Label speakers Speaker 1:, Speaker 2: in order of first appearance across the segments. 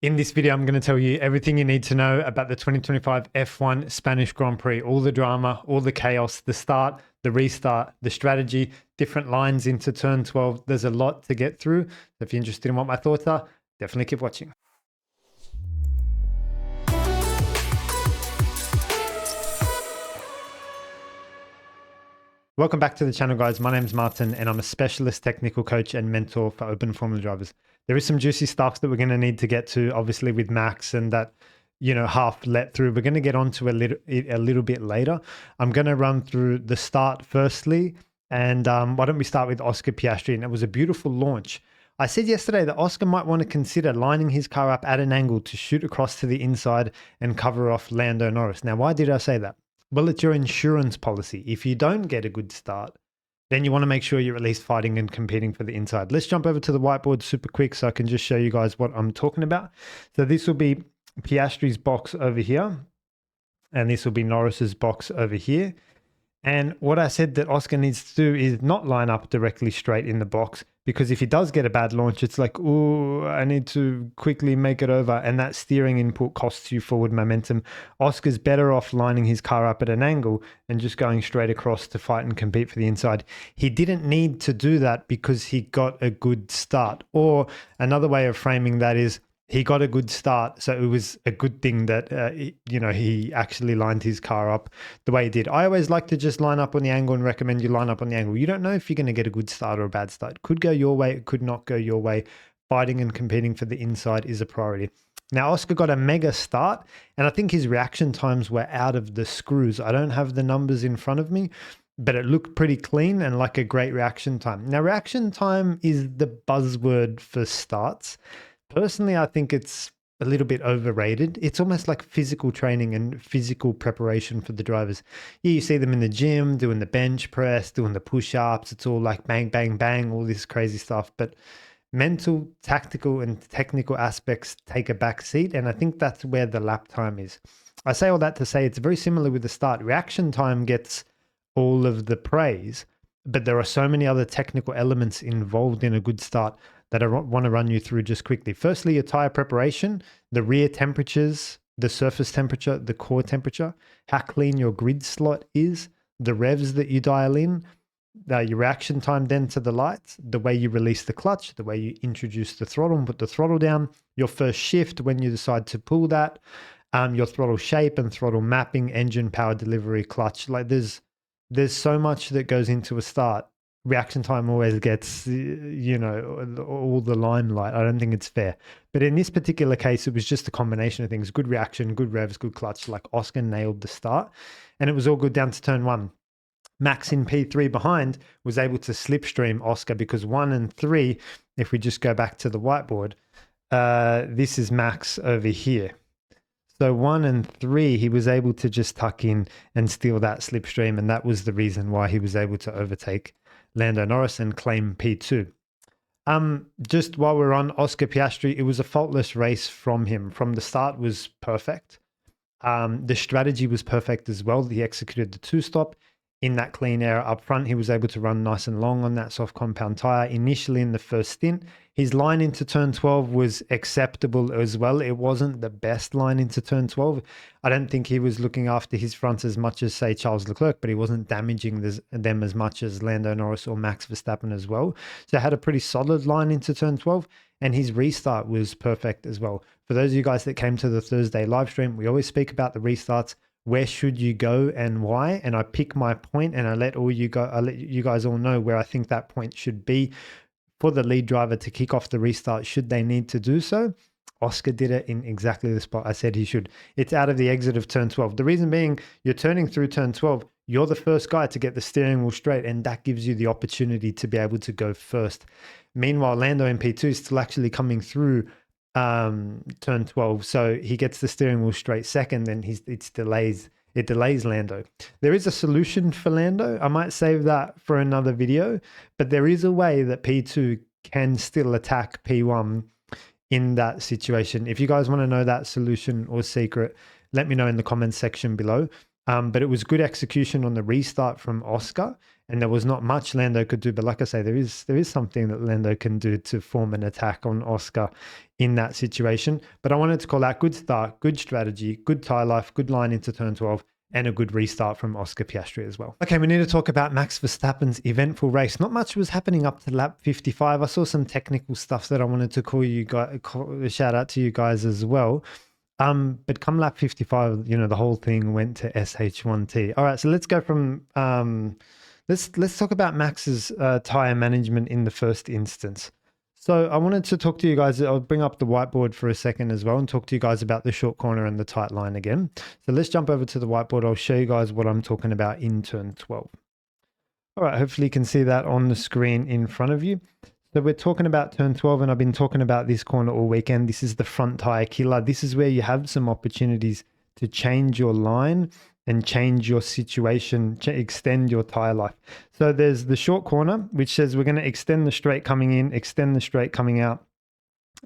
Speaker 1: In this video, I'm going to tell you everything you need to know about the 2025 F1 Spanish Grand Prix, all the drama, all the chaos, the start, the restart, the strategy, different lines into turn 12. There's a lot to get through. So if you're interested in what my thoughts are, definitely keep watching. Welcome back to the channel, guys. My name's Martin and I'm a specialist technical coach and mentor for open formula drivers. There is some juicy stuff that we're going to need to get to, obviously with Max and that, half let through. We're going to get onto a little bit later. I'm going to run through the start firstly. And why don't we start with Oscar Piastri? And it was a beautiful launch. I said yesterday that Oscar might want to consider lining his car up at an angle to shoot across to the inside and cover off Lando Norris. Now, why did I say that? Well, it's your insurance policy. If you don't get a good start, then you want to make sure you're at least fighting and competing for the inside. Let's jump over to the whiteboard super quick so I can just show you guys what I'm talking about. So this will be Piastri's box over here, and this will be Norris's box over here. And what I said that Oscar needs to do is not line up directly straight in the box, because if he does get a bad launch, it's like, oh, I need to quickly make it over. And that steering input costs you forward momentum. Oscar's better off lining his car up at an angle and just going straight across to fight and compete for the inside. He didn't need to do that because he got a good start. Or another way of framing that is, he got a good start, so it was a good thing that, he actually lined his car up the way he did. I always like to just line up on the angle and recommend you line up on the angle. You don't know if you're going to get a good start or a bad start. It could go your way, it could not go your way. Fighting and competing for the inside is a priority. Now, Oscar got a mega start, and I think his reaction times were out of the screws. I don't have the numbers in front of me, but it looked pretty clean and like a great reaction time. Now, reaction time is the buzzword for starts. Personally, I think it's a little bit overrated. It's almost like physical training and physical preparation for the drivers. Yeah, you see them in the gym doing the bench press, doing the push-ups. It's all like bang, bang, bang, all this crazy stuff. But mental, tactical, and technical aspects take a back seat. And I think that's where the lap time is. I say all that to say it's very similar with the start. Reaction time gets all of the praise, but there are so many other technical elements involved in a good start that I want to run you through just quickly. Firstly, your tire preparation, the rear temperatures, the surface temperature, the core temperature, how clean your grid slot is, the revs that you dial in, your reaction time then to the lights, the way you release the clutch, the way you introduce the throttle and put the throttle down, your first shift when you decide to pull that, your throttle shape and throttle mapping, engine power delivery, clutch. Like there's so much that goes into a start. Reaction time always gets, all the limelight. I don't think it's fair. But in this particular case, it was just a combination of things. Good reaction, good revs, good clutch. Like Oscar nailed the start. And it was all good down to turn 1. Max in P3 behind was able to slipstream Oscar because 1 and 3, if we just go back to the whiteboard, this is Max over here. So 1 and 3, he was able to just tuck in and steal that slipstream. And that was the reason why he was able to overtake Lando Norris and claim P2. Just while we're on Oscar Piastri, it was a faultless race from him. From the start was perfect. The strategy was perfect as well. He executed the 2-stop in that clean air up front. He was able to run nice and long on that soft compound tire initially in the first stint. His line into turn 12 was acceptable as well. It wasn't the best line into turn 12. I don't think he was looking after his fronts as much as, say, Charles Leclerc, but he wasn't damaging them as much as Lando Norris or Max Verstappen as well. So had a pretty solid line into turn 12, and his restart was perfect as well. For those of you guys that came to the Thursday live stream, we always speak about the restarts. Where should you go and why? And I pick my point and I let you guys all know where I think that point should be for the lead driver to kick off the restart should they need to do so. Oscar did it in exactly the spot I said he should. It's out of the exit of turn 12. The reason being, you're turning through turn 12. You're the first guy to get the steering wheel straight, and that gives you the opportunity to be able to go first. Meanwhile, Lando in P2 is still actually coming through turn 12, so he gets the steering wheel straight second, then it delays Lando. There is a solution for Lando. I might save that for another video, but there is a way that P2 can still attack P1 in that situation. If you guys want to know that solution or secret, let me know in the comments section below. But it was good execution on the restart from Oscar, and there was not much Lando could do. But like I say, there is something that Lando can do to form an attack on Oscar in that situation. But I wanted to call out good start, good strategy, good tyre life, good line into turn 12, and a good restart from Oscar Piastri as well. Okay, we need to talk about Max Verstappen's eventful race. Not much was happening up to lap 55. I saw some technical stuff that I wanted to shout out to you guys as well. But come lap 55, the whole thing went to SH1T. All right, so let's go from let's talk about Max's tire management in the first instance. So I wanted to talk to you guys. I'll bring up the whiteboard for a second as well and talk to you guys about the short corner and the tight line again. So let's jump over to the whiteboard. I'll show you guys what I'm talking about in turn 12. All right, hopefully you can see that on the screen in front of you. So we're talking about turn 12, and I've been talking about this corner all weekend. This is the front tire killer. This is where you have some opportunities to change your line and change your situation, extend your tire life. So there's the short corner, which says we're going to extend the straight coming in, extend the straight coming out,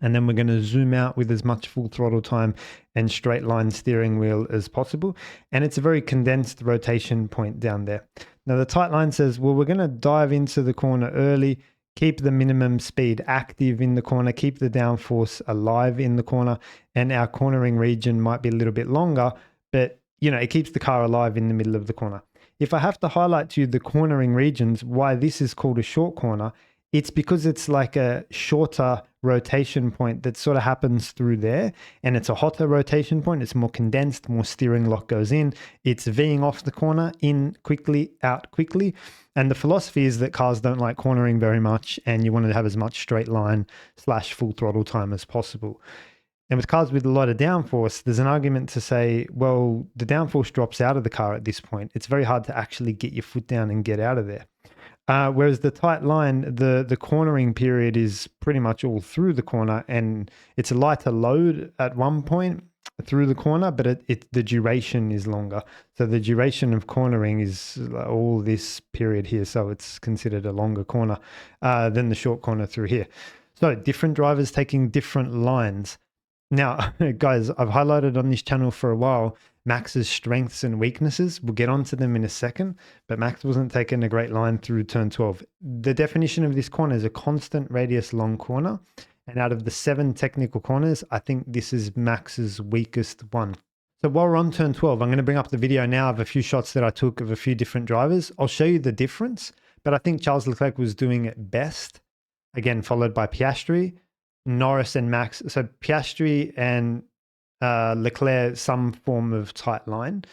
Speaker 1: and then we're going to zoom out with as much full throttle time and straight line steering wheel as possible. And it's a very condensed rotation point down there. Now the tight line says, well, we're going to dive into the corner early, keep the minimum speed active in the corner, keep the downforce alive in the corner, and our cornering region might be a little bit longer, but it keeps the car alive in the middle of the corner. If I have to highlight to you the cornering regions, why this is called a short corner, it's because it's like a shorter rotation point that sort of happens through there, and it's a hotter rotation point. It's more condensed, more steering lock goes in. It's Ving off the corner, in quickly, out quickly. And the philosophy is that cars don't like cornering very much, and you want to have as much straight line / full throttle time as possible. And with cars with a lot of downforce, there's an argument to say, well, the downforce drops out of the car at this point. It's very hard to actually get your foot down and get out of there. Whereas the tight line, the cornering period is pretty much all through the corner, and it's a lighter load at one point through the corner, but the duration is longer. So the duration of cornering is all this period here. So it's considered a longer corner than the short corner through here. So different drivers taking different lines. Now, guys, I've highlighted on this channel for a while Max's strengths and weaknesses. We'll get onto them in a second, but Max wasn't taking a great line through turn 12. The definition of this corner is a constant radius long corner. And out of the 7 technical corners, I think this is Max's weakest one. So while we're on turn 12, I'm going to bring up the video now of a few shots that I took of a few different drivers. I'll show you the difference, but I think Charles Leclerc was doing it best. Again, followed by Piastri, Norris and Max. So Piastri and Leclerc, some form of tight line,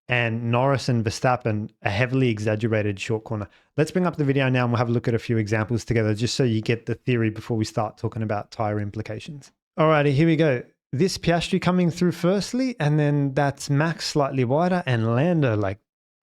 Speaker 1: and Norris and Verstappen, a heavily exaggerated short corner. Let's bring up the video now and we'll have a look at a few examples together just so you get the theory before we start talking about tire implications. Alrighty, here we go. This Piastri coming through firstly, and then that's Max slightly wider and Lando like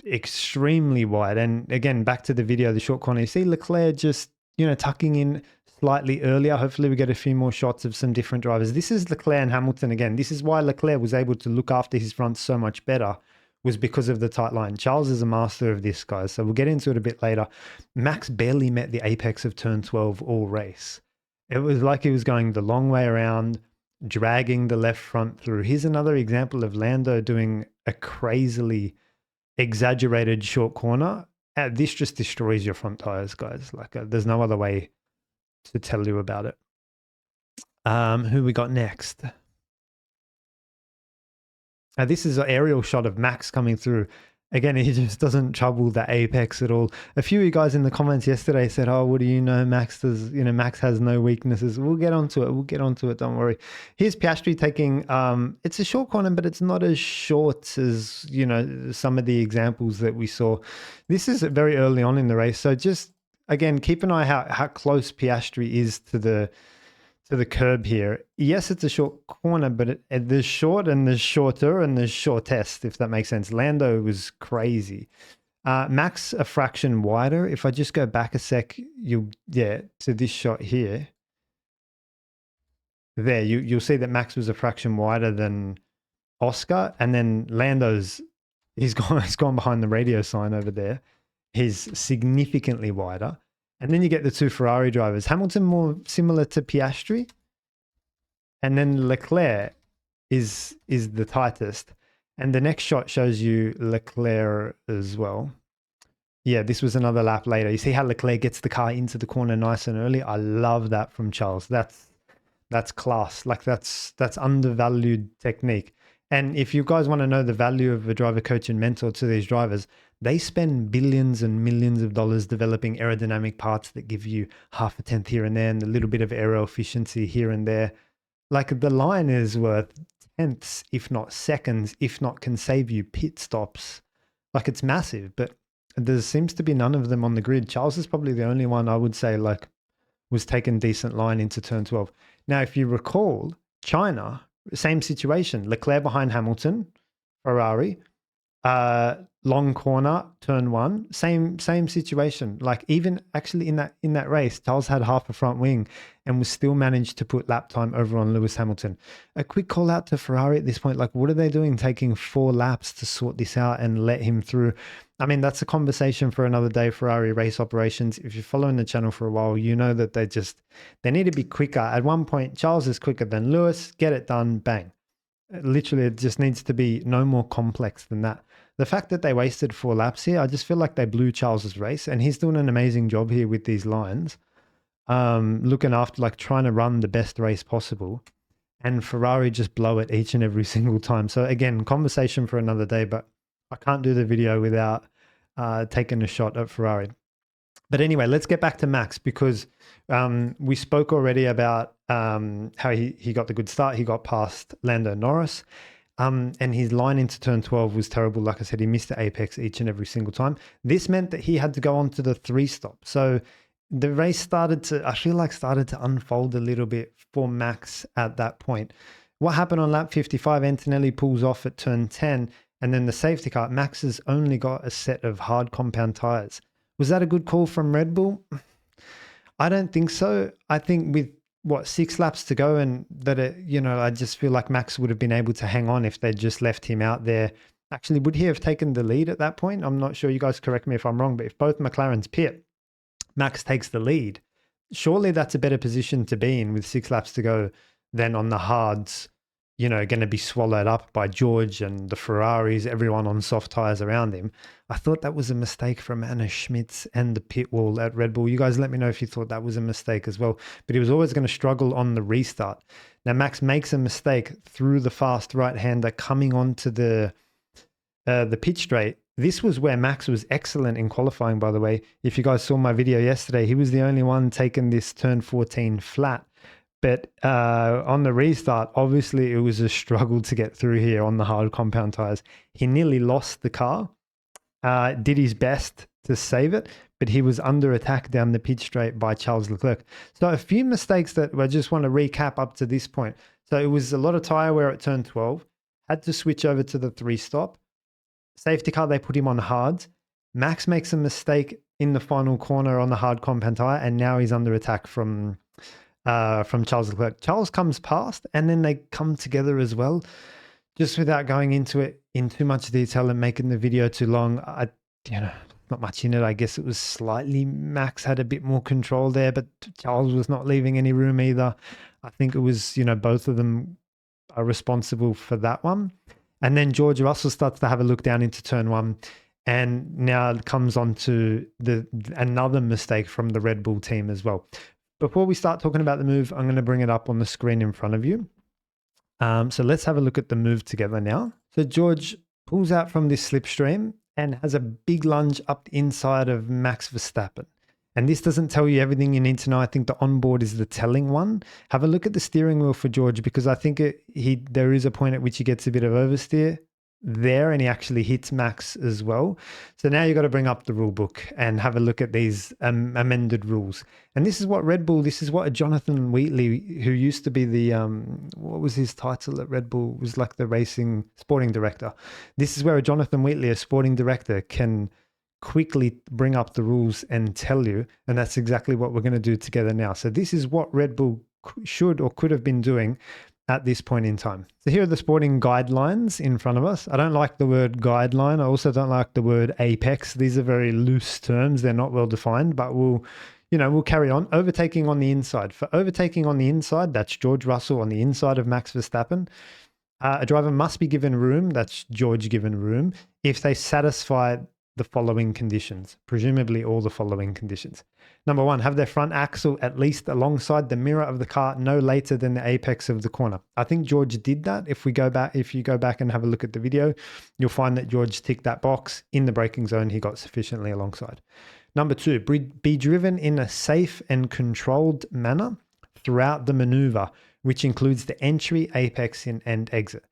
Speaker 1: extremely wide. And again, back to the video, the short corner, you see Leclerc just, tucking in slightly earlier. Hopefully we get a few more shots of some different drivers. This is Leclerc and Hamilton again. This is why Leclerc was able to look after his front so much better, was because of the tight line. Charles is a master of this, guys. So we'll get into it a bit later. Max barely met the apex of turn 12 all race. It was like he was going the long way around, dragging the left front through. Here's another example of Lando doing a crazily exaggerated short corner. This just destroys your front tires, guys. There's no other way to tell you about it. Who we got next? This is an aerial shot of Max coming through. Again, he just doesn't trouble the apex at all. A few of you guys in the comments yesterday said, oh, what do you know? Max has no weaknesses. We'll get onto it. Don't worry. Here's Piastri taking, it's a short corner, but it's not as short as, some of the examples that we saw. This is very early on in the race. So just, again, keep an eye how close Piastri is to the curb here. Yes, it's a short corner, but there's short and there's shorter and there's shortest, if that makes sense. Lando was crazy. Max a fraction wider. If I just go back a sec, to this shot here. There, you'll see that Max was a fraction wider than Oscar, and then he's gone behind the radio sign over there. He's significantly wider. And then you get the 2 Ferrari drivers. Hamilton more similar to Piastri. And then Leclerc is the tightest. And the next shot shows you Leclerc as well. Yeah, this was another lap later. You see how Leclerc gets the car into the corner nice and early? I love that from Charles. That's class. Like that's undervalued technique. And if you guys want to know the value of a driver coach and mentor to these drivers, they spend billions and millions of dollars developing aerodynamic parts that give you half a tenth here and there and a little bit of aero efficiency here and there. Like the line is worth tenths, if not seconds, if not can save you pit stops. Like it's massive, but there seems to be none of them on the grid. Charles is probably the only one I would say like was taking decent line into turn 12. Now, if you recall, China, same situation. Leclerc behind Hamilton, Ferrari, long corner, turn 1, same situation. Like even actually in that race, Charles had half a front wing and was still managed to put lap time over on Lewis Hamilton. A quick call out to Ferrari at this point. Like, what are they doing taking 4 laps to sort this out and let him through? I mean, that's a conversation for another day, Ferrari race operations. If you're following the channel for a while, you know that they need to be quicker. At one point, Charles is quicker than Lewis. Get it done, bang. Literally, it just needs to be no more complex than that. The fact that they wasted 4 laps here, I just feel like they blew Charles's race, and he's doing an amazing job here with these lines, looking after, like trying to run the best race possible, and Ferrari just blow it each and every single time. So again, conversation for another day, but I can't do the video without taking a shot at Ferrari. But anyway, let's get back to Max because we spoke already about how he got the good start. He got past Lando Norris. And his line into turn 12 was terrible. Like I said, he missed the apex each and every single time. This meant that he had to go on to the 3-stop. So the race started to unfold a little bit for Max at that point. What happened on lap 55? Antonelli pulls off at turn 10, and then the safety car. Max has only got a set of hard compound tires. Was that a good call from Red Bull? I don't think so. I think with 6 laps to go, and that I just feel like Max would have been able to hang on if they'd just left him out there. Actually, would he have taken the lead at that point? I'm not sure. You guys correct me if I'm wrong, but if both McLarens pit, Max takes the lead. Surely that's a better position to be in with 6 laps to go than on the hards, going to be swallowed up by George and the Ferraris, everyone on soft tires around him. I thought that was a mistake from Anna Schmitz and the pit wall at Red Bull. You guys let me know if you thought that was a mistake as well. But he was always going to struggle on the restart. Now, Max makes a mistake through the fast right-hander coming onto the pit straight. This was where Max was excellent in qualifying, by the way. If you guys saw my video yesterday, he was the only one taking this turn 14 flat. But on the restart, obviously, it was a struggle to get through here on the hard compound tires. He nearly lost the car, did his best to save it, but he was under attack down the pit straight by Charles Leclerc. So a few mistakes that I just want to recap up to this point. So it was a lot of tire wear at turn 12, had to switch over to the 3-stop. Safety car, they put him on hards. Max makes a mistake in the final corner on the hard compound tire, and now he's under attack from Charles Leclerc. Charles comes past, and then they come together as well. Just without going into it in too much detail and making the video too long, not much in it. I guess it was slightly Max had a bit more control there, but Charles was not leaving any room either. I think it was, both of them are responsible for that one. And then George Russell starts to have a look down into turn 1. And now it comes on to another mistake from the Red Bull team as well. Before we start talking about the move, I'm going to bring it up on the screen in front of you. So let's have a look at the move together now. So George pulls out from this slipstream and has a big lunge up inside of Max Verstappen. And this doesn't tell you everything you need to know. I think the onboard is the telling one. Have a look at the steering wheel for George, because I think there is a point at which he gets a bit of oversteer there and he actually hits Max as well. So now you've got to bring up the rule book and have a look at these amended rules. And this is what Red Bull, this is what a Jonathan Wheatley, who used to be the, what was his title at Red Bull, was like the racing sporting director. This is where a Jonathan Wheatley, a sporting director, can quickly bring up the rules and tell you. And that's exactly what we're going to do together now. So this is what Red Bull should or could have been doing at this point in time. So here are the sporting guidelines in front of us. I don't like the word guideline. I also don't like the word apex. These are very loose terms. They're not well defined, but we'll carry on. Overtaking on the inside. For overtaking on the inside, that's George Russell on the inside of Max Verstappen. A driver must be given room, that's George given room, if they satisfy the following conditions, presumably all the following conditions. Number one, have their front axle at least alongside the mirror of the car no later than the apex of the corner. I think George did that. If you go back and have a look at the video, you'll find that George ticked that box. In the braking zone, he got sufficiently alongside. Number two, be driven in a safe and controlled manner throughout the maneuver, which includes the entry, apex, and exit.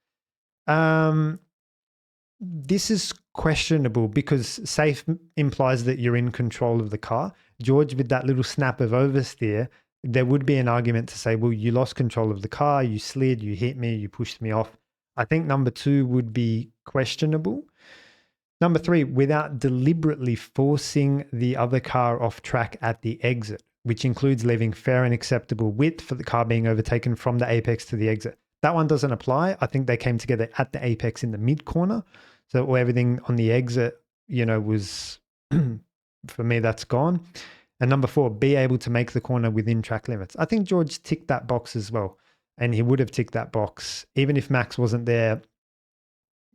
Speaker 1: This is questionable because safe implies that you're in control of the car. George, with that little snap of oversteer, there would be an argument to say, well, you lost control of the car, you slid, you hit me, you pushed me off. I think number two would be questionable. Number three, without deliberately forcing the other car off track at the exit, which includes leaving fair and acceptable width for the car being overtaken from the apex to the exit. That one doesn't apply. I think they came together at the apex in the mid corner. So everything on the exit, was, for me, that's gone. And number four, be able to make the corner within track limits. I think George ticked that box as well. And he would have ticked that box. Even if Max wasn't there,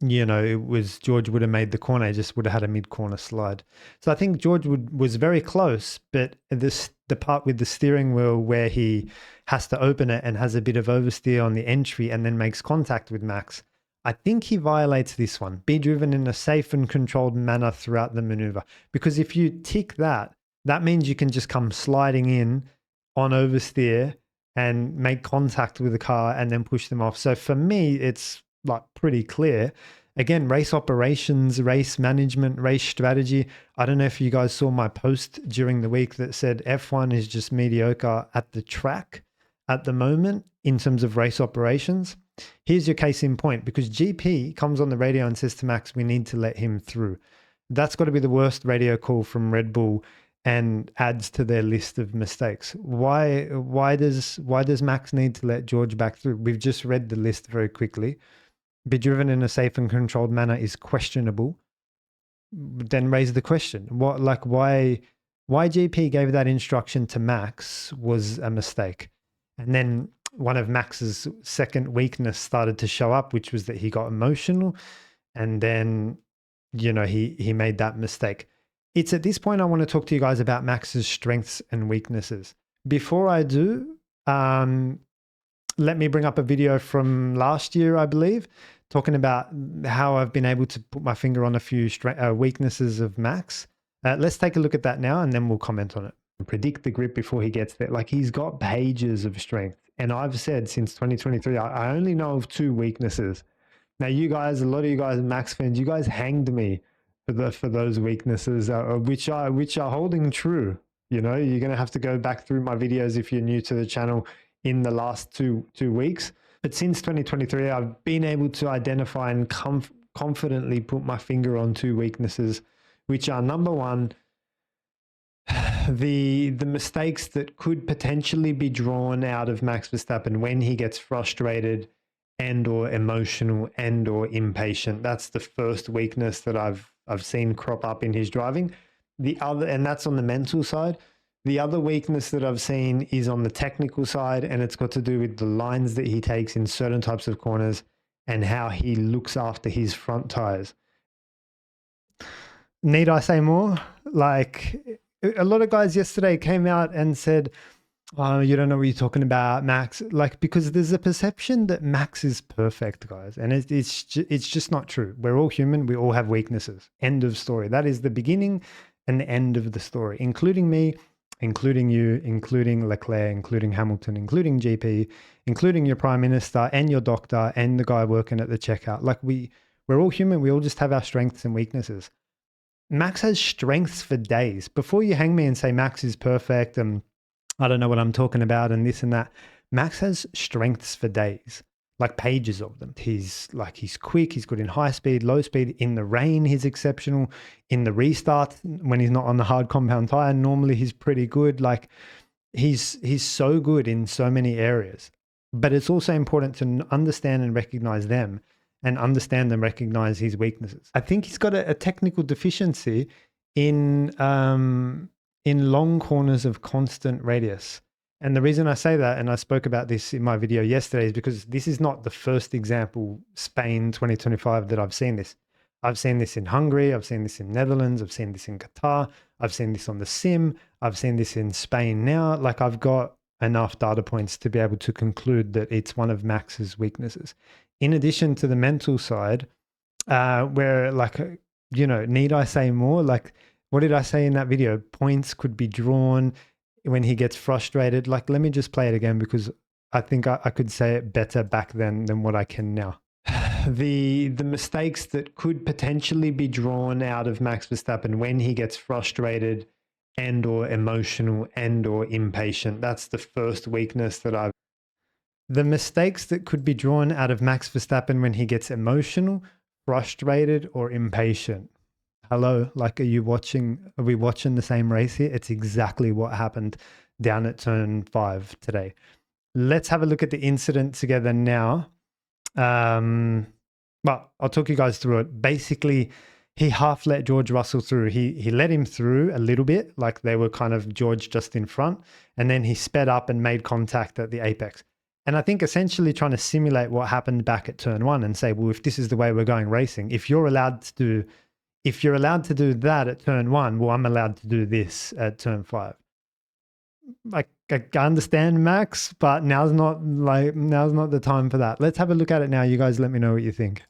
Speaker 1: George would have made the corner, he just would have had a mid-corner slide. So I think George was very close, but the part with the steering wheel where he has to open it and has a bit of oversteer on the entry and then makes contact with Max, I think he violates this one. Be driven in a safe and controlled manner throughout the maneuver. Because if you tick that, that means you can just come sliding in on oversteer and make contact with the car and then push them off. So for me, it's like pretty clear. Again, race operations, race management, race strategy. I don't know if you guys saw my post during the week that said F1 is just mediocre at the track at the moment in terms of race operations. Here's your case in point, because GP comes on the radio and says to Max, we need to let him through. That's got to be the worst radio call from Red Bull and adds to their list of mistakes. Why does Max need to let George back through? We've just read the list very quickly. Be driven in a safe and controlled manner is questionable. Then raise the question. Why GP gave that instruction to Max was a mistake. And then one of Max's second weakness started to show up, which was that he got emotional. And then, he made that mistake. It's at this point I want to talk to you guys about Max's strengths and weaknesses. Before I do, let me bring up a video from last year, I believe, talking about how I've been able to put my finger on a few weaknesses of Max. Let's take a look at that now, and then we'll comment on it. Predict the grip before he gets there. Like, he's got pages of strength. And I've said since 2023, I only know of two weaknesses. Now, you guys, a lot of you guys, Max fans, you guys hanged me for those weaknesses, which are holding true. You're going to have to go back through my videos if you're new to the channel in the last two weeks. But since 2023, I've been able to identify and confidently put my finger on two weaknesses, which are, number one, the mistakes that could potentially be drawn out of Max Verstappen when he gets frustrated and or emotional and or impatient. That's the first weakness that I've seen crop up in his driving. The other, and that's on the mental side. The other weakness that I've seen is on the technical side, and it's got to do with the lines that he takes in certain types of corners and how he looks after his front tires. Need I say more? Like, a lot of guys yesterday came out and said, oh, you don't know what you're talking about, Max. Like, because there's a perception that Max is perfect, guys. And it's just not true. We're all human. We all have weaknesses. End of story. That is the beginning and the end of the story, including me, including you, including Leclerc, including Hamilton, including GP, including your prime minister and your doctor and the guy working at the checkout. Like, we're all human. We all just have our strengths and weaknesses. Max has strengths for days. Before you hang me and say Max is perfect and I don't know what I'm talking about and this and that, Max has strengths for days, like pages of them. He's quick. He's good in high speed, low speed. In the rain, he's exceptional. In the restart, when he's not on the hard compound tire, normally he's pretty good. Like, he's so good in so many areas. But it's also important to understand and recognize them, and understand and recognize his weaknesses. I think he's got a technical deficiency in long corners of constant radius. And the reason I say that, and I spoke about this in my video yesterday, is because this is not the first example, Spain 2025, that I've seen this. I've seen this in Hungary, I've seen this in Netherlands, I've seen this in Qatar, I've seen this on the sim, I've seen this in Spain now. Like, I've got enough data points to be able to conclude that it's one of Max's weaknesses. In addition to the mental side, where, like, need I say more? Like, what did I say in that video? Points could be drawn when he gets frustrated. Like, let me just play it again, because I think I could say it better back then than what I can now. The mistakes that could potentially be drawn out of Max Verstappen when he gets frustrated and or emotional and or impatient. That's the first weakness that I've. The mistakes that could be drawn out of Max Verstappen when he gets emotional, frustrated, or impatient. Hello, like, are we watching the same race here? It's exactly what happened down at turn 5 today. Let's have a look at the incident together now. Well, I'll talk you guys through it. Basically, he half let George Russell through. He let him through a little bit, like they were kind of George just in front, and then he sped up and made contact at the apex. And I think essentially trying to simulate what happened back at turn 1 and say, well, if this is the way we're going racing, if you're allowed to do that at turn 1, well, I'm allowed to do this at turn 5. Like, I understand, Max, but now's not the time for that. Let's have a look at it now. You guys let me know what you think.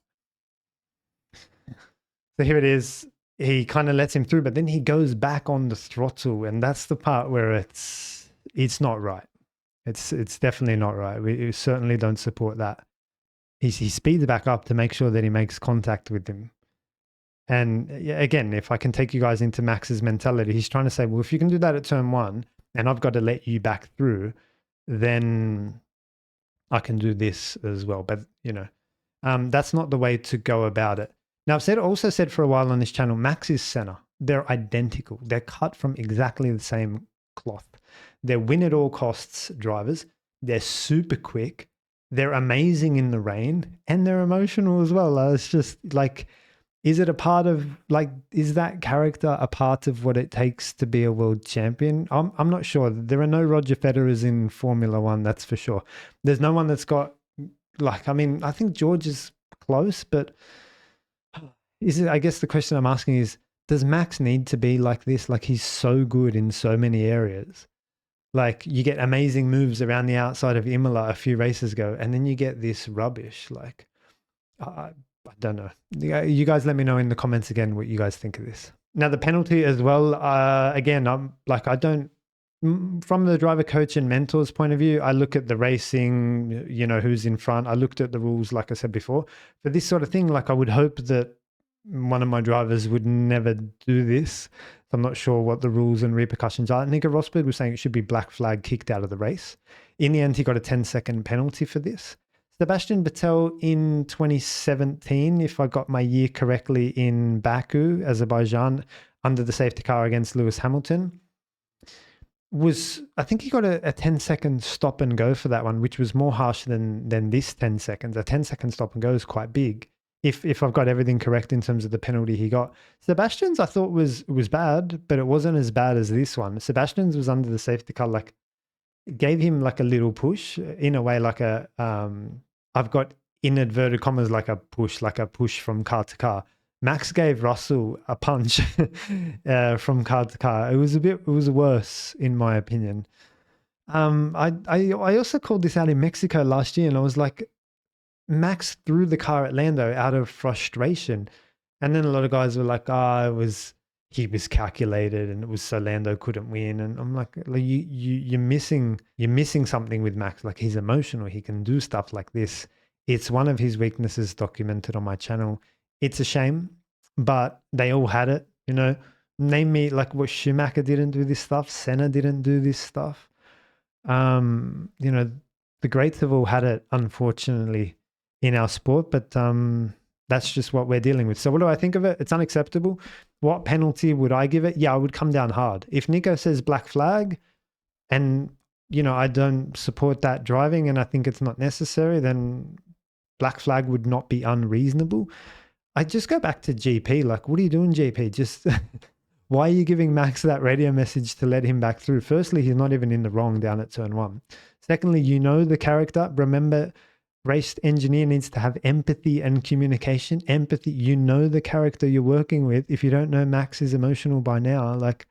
Speaker 1: So here it is. He kind of lets him through, but then he goes back on the throttle, and that's the part where it's not right. It's definitely not right. We certainly don't support that. He speeds back up to make sure that he makes contact with him. And again, if I can take you guys into Max's mentality, he's trying to say, well, if you can do that at turn 1 and I've got to let you back through, then I can do this as well. But, that's not the way to go about it. Now, I've also said for a while on this channel, Max is Senna. They're identical. They're cut from exactly the same cloth. They're win at all costs drivers. They're super quick. They're amazing in the rain, and they're emotional as well. It's just like, is it a part of, like, is that character a part of what it takes to be a world champion? I'm not sure. There are no Roger Federers in Formula One, that's for sure. There's no one that's got, like, I mean, I think George is close, but I guess the question I'm asking is, does Max need to be like this? Like, he's so good in so many areas. Like, you get amazing moves around the outside of Imola a few races ago, and then you get this rubbish. Like, I don't know. You guys let me know in the comments again what you guys think of this. Now, the penalty as well, again, I'm like, from the driver, coach, and mentor's point of view, I look at the racing, who's in front. I looked at the rules, like I said before. For this sort of thing, like, I would hope that one of my drivers would never do this. I'm not sure what the rules and repercussions are. Nico Rosberg was saying it should be black flag, kicked out of the race. In the end, he got a 10-second penalty for this. Sebastian Vettel in 2017, if I got my year correctly, in Baku, Azerbaijan, under the safety car against Lewis Hamilton, I think he got a 10-second stop and go for that one, which was more harsh than this 10 seconds. A 10-second stop and go is quite big. If I've got everything correct in terms of the penalty he got. Sebastian's, I thought was bad, but it wasn't as bad as this one. Sebastian's was under the safety car, like, gave him like a little push, in a way, like I've got in inverted commas, like a push from car to car. Max gave Russell a punch from car to car. It was worse, in my opinion. I also called this out in Mexico last year, and I was like, Max threw the car at Lando out of frustration. And then a lot of guys were like, he was calculated, and it was so Lando couldn't win. And I'm like, you're missing something with Max. Like, he's emotional. He can do stuff like this. It's one of his weaknesses documented on my channel. It's a shame, but they all had it, Name me, like, what Schumacher didn't do this stuff. Senna didn't do this stuff. The greats have all had it, unfortunately, in our sport, but that's just what we're dealing with. So what do I think of it? It's unacceptable. What penalty would I give it? Yeah, I would come down hard. If Nico says black flag and, I don't support that driving and I think it's not necessary, then black flag would not be unreasonable. I just go back to GP. Like, what are you doing, GP? Just Why are you giving Max that radio message to let him back through? Firstly, he's not even in the wrong down at turn 1. Secondly, you know the character. Remember, race engineer needs to have empathy and communication. Empathy, you know the character you're working with. If you don't know Max is emotional by now, like,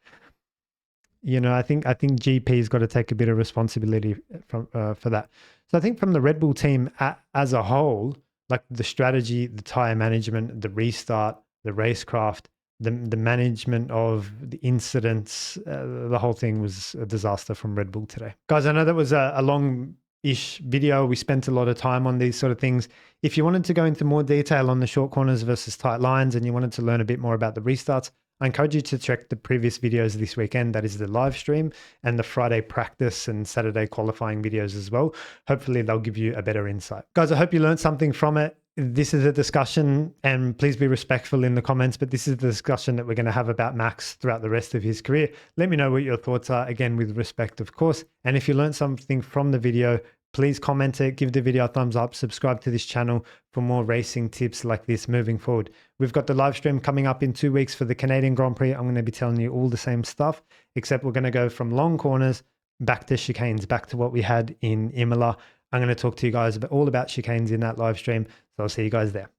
Speaker 1: you know, I think GP's got to take a bit of responsibility for that. So I think from the Red Bull team as a whole, like the strategy, the tire management, the restart, the racecraft, the management of the incidents, the whole thing was a disaster from Red Bull today. Guys, I know that was a long-ish video. We spent a lot of time on these sort of things. If you wanted to go into more detail on the short corners versus tight lines and you wanted to learn a bit more about the restarts, I encourage you to check the previous videos this weekend. That is the live stream and the Friday practice and Saturday qualifying videos as well. Hopefully they'll give you a better insight. Guys, I hope you learned something from it. This is a discussion, and please be respectful in the comments, but this is the discussion that we're going to have about Max throughout the rest of his career. Let me know what your thoughts are, again, with respect, of course. And if you learned something from the video, please comment it, give the video a thumbs up, subscribe to this channel for more racing tips like this moving forward. We've got the live stream coming up in 2 weeks for the Canadian Grand Prix. I'm going to be telling you all the same stuff, except we're going to go from long corners back to chicanes, back to what we had in Imola. I'm going to talk to you guys all about chicanes in that live stream. So I'll see you guys there.